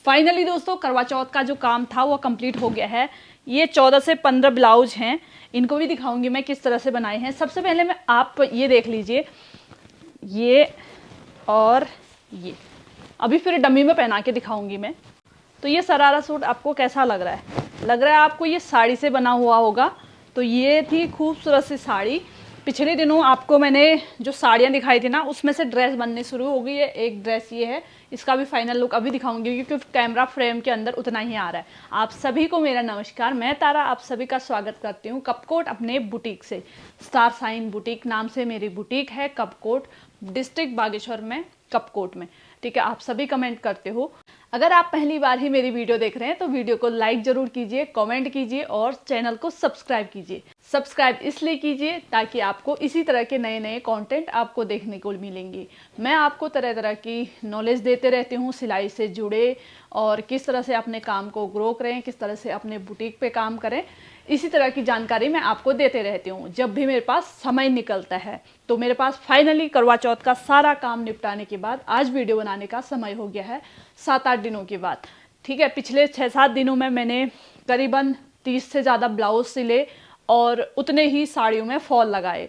Finally दोस्तों करवा चौथ का जो काम था वो कंप्लीट हो गया है। ये 14 से 15 ब्लाउज हैं, इनको भी दिखाऊंगी मैं किस तरह से बनाए हैं। सबसे पहले मैं आप ये देख लीजिए, ये और ये अभी फिर डमी में पहना के दिखाऊंगी मैं। तो ये सरारा सूट आपको कैसा लग रहा है? लग रहा है आपको ये साड़ी से बना हुआ होगा। तो ये थी खूबसूरत सी साड़ी। पिछले दिनों आपको मैंने जो साड़ियाँ दिखाई थी ना, उसमें से ड्रेस बननी शुरू हो गई है। एक ड्रेस ये है, इसका भी फाइनल लुक अभी दिखाऊंगी क्योंकि कैमरा फ्रेम के अंदर उतना ही आ रहा है। आप सभी को मेरा नमस्कार, मैं तारा आप सभी का स्वागत करती हूँ कपकोट अपने बुटीक से। स्टार साइन बुटीक नाम से मेरी बुटीक है, कपकोट, डिस्ट्रिक्ट बागेश्वर में, कपकोट में। ठीक है, आप सभी कमेंट करते हो। अगर आप पहली बार ही मेरी वीडियो देख रहे हैं तो वीडियो को लाइक जरूर कीजिए, कमेंट कीजिए और चैनल को सब्सक्राइब कीजिए। सब्सक्राइब इसलिए कीजिए ताकि आपको इसी तरह के नए नए कंटेंट आपको देखने को मिलेंगे। मैं आपको तरह तरह की नॉलेज देते रहती हूँ सिलाई से जुड़े, और किस तरह से अपने काम को ग्रो करें, किस तरह से अपने बुटीक पे काम करें, इसी तरह की जानकारी मैं आपको देते रहती हूँ जब भी मेरे पास समय निकलता है। तो मेरे पास फाइनली करवा चौथ का सारा काम निपटाने के बाद आज वीडियो बनाने का समय हो गया है, 7-8 दिनों के बाद। ठीक है, पिछले 6-7 दिनों में मैंने करीबन 30 से ज़्यादा ब्लाउज सिले और उतने ही साड़ियों में फॉल लगाए।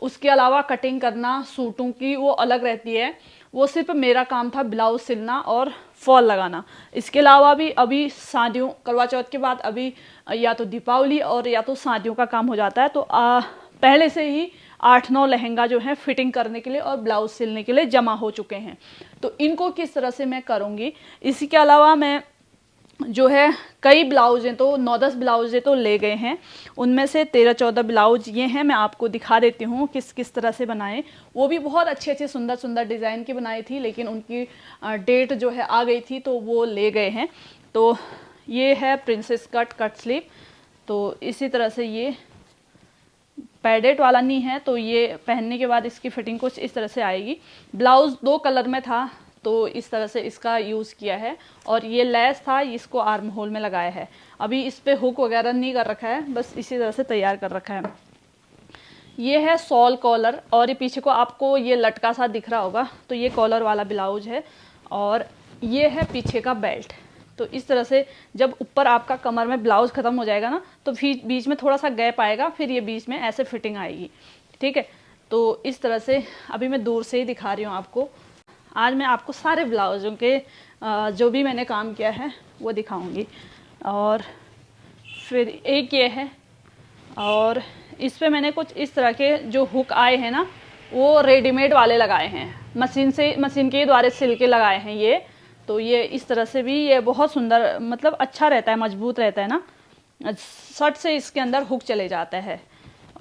उसके अलावा कटिंग करना सूटों की वो अलग रहती है, वो सिर्फ मेरा काम था ब्लाउज सिलना और फॉल लगाना। इसके अलावा भी अभी शादियों, करवा चौथ के बाद अभी या तो दीपावली और या तो शादियों का काम हो जाता है। तो पहले से ही 8-9 लहंगा जो है फिटिंग करने के लिए और ब्लाउज सिलने के लिए जमा हो चुके हैं। तो इनको किस तरह से मैं करूँगी। इसी के अलावा मैं जो है कई ब्लाउजें तो 9-10 ब्लाउजें तो ले गए हैं, उनमें से 13-14 ब्लाउज ये हैं। मैं आपको दिखा देती हूँ किस किस तरह से बनाए। वो भी बहुत अच्छे अच्छे सुंदर सुंदर डिज़ाइन की बनाई थी, लेकिन उनकी डेट जो है आ गई थी तो वो ले गए हैं। तो ये है प्रिंसेस कट स्लीव। तो इसी तरह से ये पैडेड वाला नहीं है, तो ये पहनने के बाद इसकी फिटिंग कुछ इस तरह से आएगी। ब्लाउज 2 कलर में था तो इस तरह से इसका यूज़ किया है, और ये लेस था, इसको आर्म होल में लगाया है। अभी इस पे हुक वगैरह नहीं कर रखा है, बस इसी तरह से तैयार कर रखा है। ये है सॉल कॉलर, और ये पीछे को आपको ये लटका सा दिख रहा होगा, तो ये कॉलर वाला ब्लाउज है। और ये है पीछे का बेल्ट। तो इस तरह से जब ऊपर आपका कमर में ब्लाउज ख़त्म हो जाएगा ना, तो फिर बीच में थोड़ा सा गैप आएगा, फिर ये बीच में ऐसे फिटिंग आएगी। ठीक है, तो इस तरह से अभी मैं दूर से ही दिखा रही हूँ आपको। आज मैं आपको सारे ब्लाउज़ों के जो भी मैंने काम किया है वो दिखाऊंगी। और फिर एक ये है, और इस पे मैंने कुछ इस तरह के जो हुक आए हैं ना, वो रेडीमेड वाले लगाए हैं, मशीन के द्वारा सिल के लगाए हैं ये। तो ये इस तरह से भी ये बहुत सुंदर, मतलब अच्छा रहता है, मजबूत रहता है ना। शर्ट से इसके अंदर हुक चले जाता है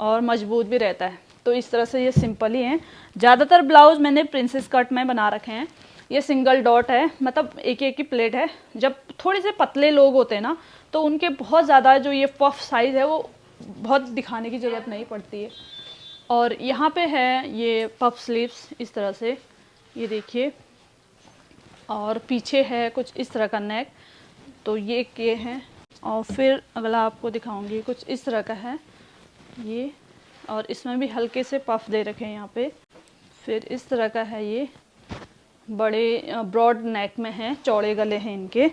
और मजबूत भी रहता है। तो इस तरह से ये सिंपल ही हैं। ज़्यादातर ब्लाउज मैंने प्रिंसेस कट में बना रखे हैं। ये सिंगल डॉट है, मतलब एक एक की प्लेट है। जब थोड़े से पतले लोग होते हैं ना, तो उनके बहुत ज़्यादा जो ये पफ साइज़ है वो बहुत दिखाने की ज़रूरत नहीं पड़ती है। और यहाँ पे है ये पफ स्लीव्स इस तरह से, ये देखिए। और पीछे है कुछ इस तरह का नेक, तो ये है। और फिर अगला आपको दिखाऊंगी, कुछ इस तरह का है ये, और इसमें भी हल्के से पफ दे रखे हैं यहाँ पे। फिर इस तरह का है, ये बड़े ब्रॉड नेक में है, चौड़े गले हैं इनके।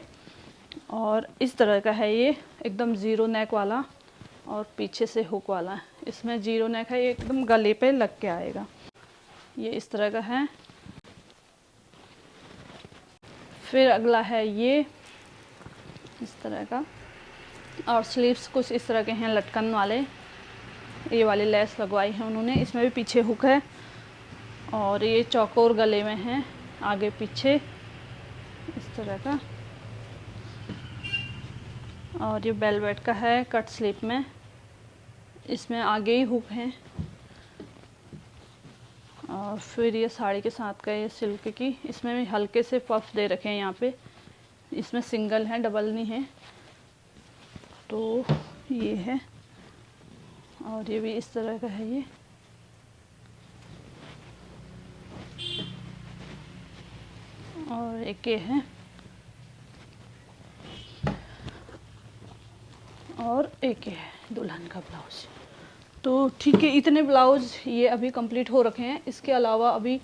और इस तरह का है ये एकदम ज़ीरो नेक वाला, और पीछे से हुक वाला। इसमें ज़ीरो नेक है, ये एकदम गले पे लग के आएगा। ये इस तरह का है। फिर अगला है ये इस तरह का, और स्लीव्स कुछ इस तरह के हैं लटकन वाले। ये वाली लेस लगवाई है उन्होंने, इसमें भी पीछे हुक है। और ये चौकोर गले में है, आगे पीछे इस तरह का। और ये वेलवेट का है कट स्लीव में, इसमें आगे ही हुक है। और फिर ये साड़ी के साथ का ये सिल्क की, इसमें भी हल्के से पफ दे रखे हैं यहाँ पे। इसमें सिंगल है, डबल नहीं है। तो ये है, और ये भी इस तरह का है ये। और एक ये है, और एक ये है दुल्हन का ब्लाउज। तो ठीक है, इतने ब्लाउज ये अभी कंप्लीट हो रखे हैं। इसके अलावा अभी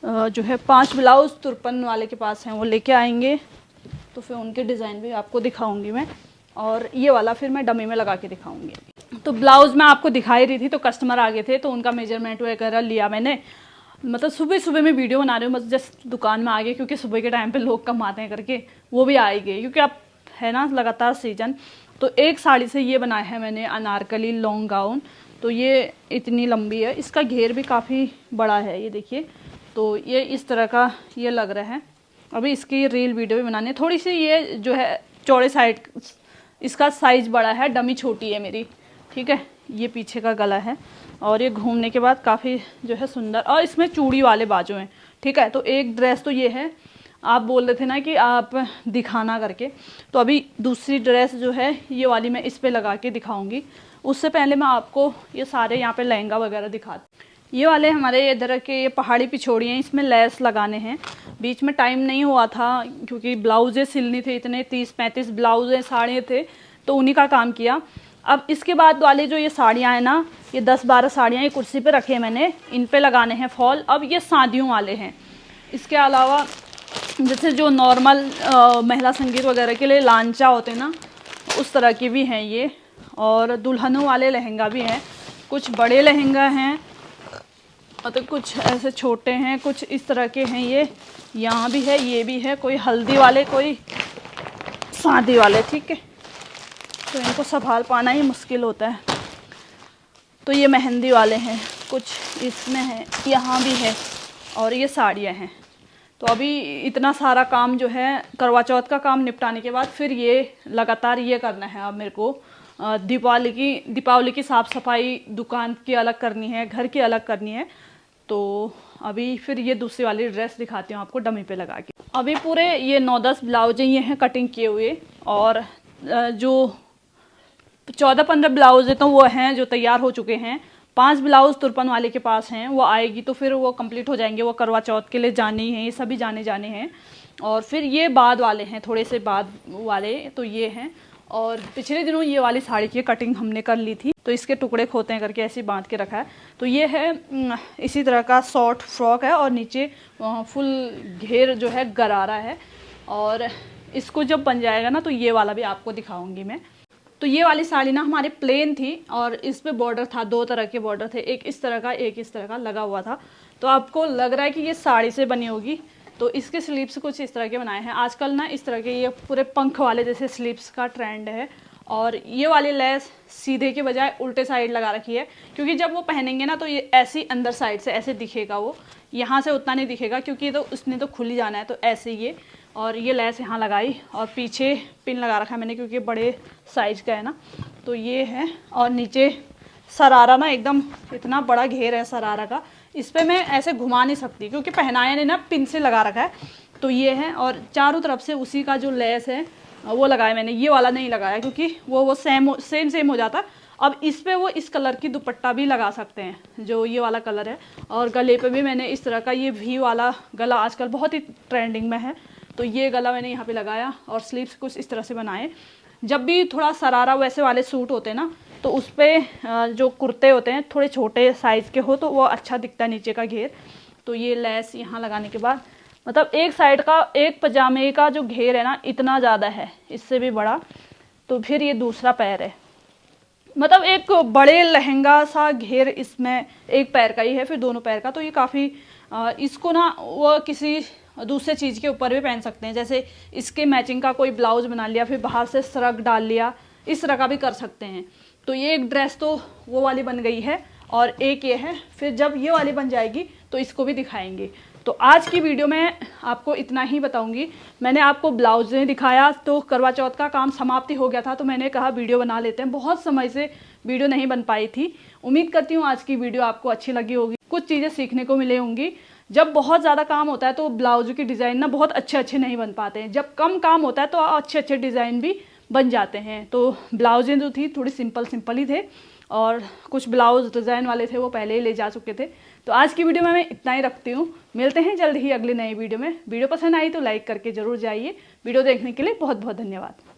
जो है 5 ब्लाउज तुरपन वाले के पास हैं, वो लेके आएंगे। तो फिर उनके डिज़ाइन भी आपको दिखाऊंगी मैं, और ये वाला फिर मैं डमी में लगा के दिखाऊंगी। तो ब्लाउज़ मैं आपको दिखाई रही थी, तो कस्टमर आ गए थे तो उनका मेजरमेंट वगैरह लिया मैंने। मतलब सुबह सुबह मैं वीडियो बना रही हूँ, बस जस्ट दुकान में आ गए क्योंकि सुबह के टाइम पे लोग कम आते हैं करके, वो भी आ ही गए क्योंकि अब है ना लगातार सीजन। तो एक साड़ी से ये बनाया है मैंने अनारकली लॉन्ग गाउन। तो ये इतनी लंबी है, इसका घेर भी काफ़ी बड़ा है, ये देखिए। तो ये इस तरह का ये लग रहा है। अभी इसकी रील वीडियो भी बनानी है। थोड़ी सी ये जो है चौड़े साइड, इसका साइज़ बड़ा है, डमी छोटी है मेरी, ठीक है। ये पीछे का गला है और ये घूमने के बाद काफ़ी जो है सुंदर, और इसमें चूड़ी वाले बाजू हैं, ठीक है। तो एक ड्रेस तो ये है, आप बोल रहे थे ना कि आप दिखाना करके, तो अभी दूसरी ड्रेस जो है ये वाली मैं इस पे लगा के दिखाऊंगी। उससे पहले मैं आपको ये सारे यहाँ पे लहंगा वगैरह दिखाती। ये वाले हमारे इधर के ये पहाड़ी पिछोड़ी हैं, इसमें लेस लगाने हैं। बीच में टाइम नहीं हुआ था क्योंकि ब्लाउजें सिलनी थे, इतने 30-35 ब्लाउजें साड़ियाँ थे, तो उन्हीं का काम किया। अब इसके बाद वाले जो ये साड़ियाँ हैं ना, ये 10-12 साड़ियाँ ये कुर्सी पे रखे हैं मैंने, इन पे लगाने हैं फॉल। अब ये शादियों वाले हैं। इसके अलावा जैसे जो नॉर्मल महिला संगीत वगैरह के लिए लांचा होते हैं ना, उस तरह के भी हैं ये। और दुल्हनों वाले लहंगा भी हैं, कुछ बड़े लहंगा हैं और तो कुछ ऐसे छोटे हैं, कुछ इस तरह के हैं। ये यहाँ भी है, ये भी है, कोई हल्दी वाले, कोई शादी वाले, ठीक है। तो इनको संभाल पाना ही मुश्किल होता है। तो ये मेहंदी वाले हैं, कुछ इसमें है, यहाँ भी है, और ये साड़ियाँ हैं। तो अभी इतना सारा काम जो है करवा चौथ का काम निपटाने के बाद फिर ये लगातार ये करना है। अब मेरे को दीपावली की साफ़ सफाई दुकान की अलग करनी है, घर की अलग करनी है। तो अभी फिर ये दूसरी वाली ड्रेस दिखाती हूँ आपको डमी पे लगा के। अभी पूरे ये 9-10 ब्लाउज ये हैं कटिंग किए हुए, और जो 14-15 ब्लाउज है तो वो हैं जो तैयार हो चुके हैं। 5 ब्लाउज तुरपन वाले के पास हैं, वो आएगी तो फिर वो कंप्लीट हो जाएंगे। वो करवा चौथ के लिए जाने ही हैं, ये सभी जाने हैं। और फिर ये बाद वाले हैं, थोड़े से बाद वाले, तो ये हैं। और पिछले दिनों ये वाली साड़ी की कटिंग हमने कर ली थी, तो इसके टुकड़े खोते हैं करके ऐसे बांध के रखा है। तो ये है इसी तरह का शॉर्ट फ्रॉक है, और नीचे फुल घेर जो है गरारा है। और इसको जब बन जाएगा ना तो ये वाला भी आपको दिखाऊंगी मैं। तो ये वाली साड़ी ना हमारे प्लेन थी, और इस पे बॉर्डर था, 2 तरह के बॉर्डर थे, एक इस तरह का, एक इस तरह का लगा हुआ था। तो आपको लग रहा है कि ये साड़ी से बनी होगी, तो इसके स्लीव्स कुछ इस तरह के बनाए हैं। आजकल ना इस तरह के ये पूरे पंख वाले जैसे स्लीव्स का ट्रेंड है। और ये वाली लेस सीधे के बजाय उल्टे साइड लगा रखी है, क्योंकि जब वो पहनेंगे ना तो ये ऐसी अंदर साइड से ऐसे दिखेगा, वो यहाँ से उतना नहीं दिखेगा क्योंकि तो उसने तो खुल ही जाना है। तो ऐसे ये, और ये लेस यहाँ लगाई, और पीछे पिन लगा रखा है मैंने क्योंकि बड़े साइज का है ना। तो ये है, और नीचे सरारा ना एकदम इतना बड़ा घेर है सरारा का, इस पर मैं ऐसे घुमा नहीं सकती क्योंकि पहनाया ने ना पिन से लगा रखा है। तो ये है, और चारों तरफ से उसी का जो लेस है वो लगाया मैंने, ये वाला नहीं लगाया क्योंकि वो सेम हो जाता। अब इस पे वो इस कलर की दुपट्टा भी लगा सकते हैं जो ये वाला कलर है। और गले पे भी मैंने इस तरह का ये वी वाला गला आजकल बहुत ही ट्रेंडिंग में है, तो ये गला मैंने यहाँ पे लगाया, और स्लीव्स कुछ इस तरह से बनाए। जब भी थोड़ा सरारा वैसे वाले सूट होते हैं ना, तो उस पर जो कुर्ते होते हैं थोड़े छोटे साइज़ के हो तो वो अच्छा दिखता है नीचे का घेर। तो ये लेस यहाँ लगाने के बाद मतलब एक साइड का, एक पजामे का जो घेर है ना इतना ज़्यादा है, इससे भी बड़ा। तो फिर ये दूसरा पैर है, मतलब एक बड़े लहंगा सा घेर इसमें एक पैर का ही है, फिर दोनों पैर का। तो ये काफ़ी इसको ना वो किसी दूसरे चीज़ के ऊपर भी पहन सकते हैं, जैसे इसके मैचिंग का कोई ब्लाउज बना लिया, फिर बाहर से श्रग डाल लिया, इस तरह का भी कर सकते हैं। तो ये एक ड्रेस तो वो वाली बन गई है, और एक ये है। फिर जब ये वाली बन जाएगी तो इसको भी दिखाएंगे। तो आज की वीडियो में आपको इतना ही बताऊंगी। मैंने आपको ब्लाउजें दिखाया, तो करवा चौथ का काम समाप्ति हो गया था, तो मैंने कहा वीडियो बना लेते हैं। बहुत समय से वीडियो नहीं बन पाई थी। उम्मीद करती हूँ आज की वीडियो आपको अच्छी लगी होगी, कुछ चीज़ें सीखने को मिले होंगी। जब बहुत ज़्यादा काम होता है तो ब्लाउज की डिज़ाइन ना बहुत अच्छे नहीं बन पाते हैं, जब कम काम होता है तो अच्छे डिज़ाइन भी बन जाते हैं। तो ब्लाउजें जो थी थोड़ी सिंपल ही थे, और कुछ ब्लाउज डिज़ाइन वाले थे वो पहले ही ले जा चुके थे। तो आज की वीडियो में मैं इतना ही रखती हूँ। मिलते हैं जल्द ही अगली नई वीडियो में। वीडियो पसंद आई तो लाइक करके ज़रूर जाइए। वीडियो देखने के लिए बहुत बहुत धन्यवाद।